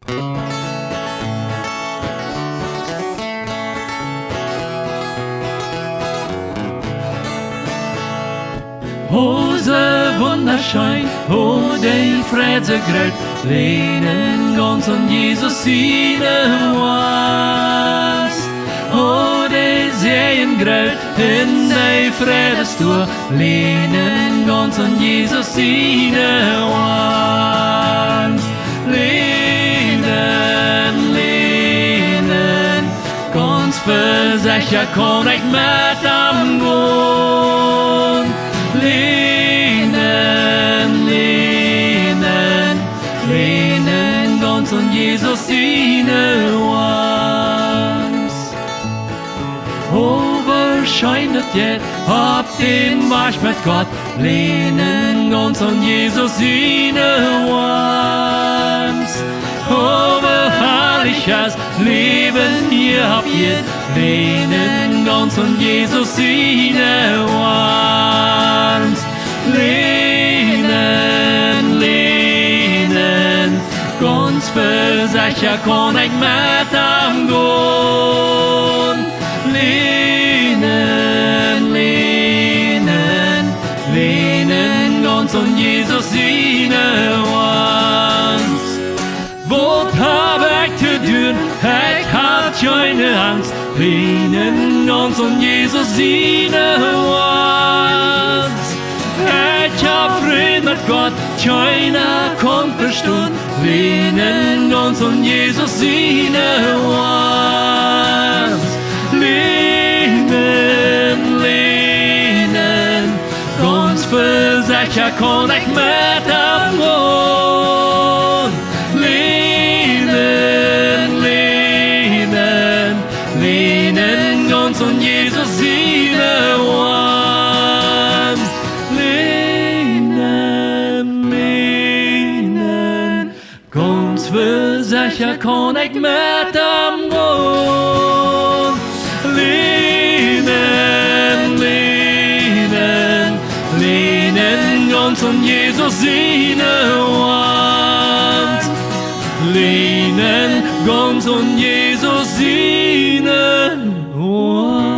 Hose wunderschön, oh, die Freude gröt, lehnen ganz an Jesus seine was. Oh, die Sehen gröt, in die Freudestour, lehnen ganz an Jesus seine was. Lehnen, ganz für sicher kann ich mit am Grund. Lehnen ganz an Jesus seine was. Oh, wahrscheinlich jetzt ab dem Wasch mit Gott, lehnen ganz an Jesus seine was. Oh, wie herrlich das Leben hier habt ihr, lehnen ganz an Jesus seine was. Lehnen, ganz für sicher kann ich mit am Grund. Lehnen, ganz an Jesus seine was. Was hab ich zu tun? Ich hab keine Angst. Lehnen, ganz an Jesus seine was. Ich hab Frieden mit Gott, keiner kommt verstehen. Lehnen ganz an Jesus seine was. Lehnen, ganz für sicher kann ich mit am Grund. Lehnen, ganz an Jesus seine was. Ganz für sicher kann ich mit am Grund. Lehnen, ganz an Jesus seine was. Lehnen, ganz an Jesus seine was.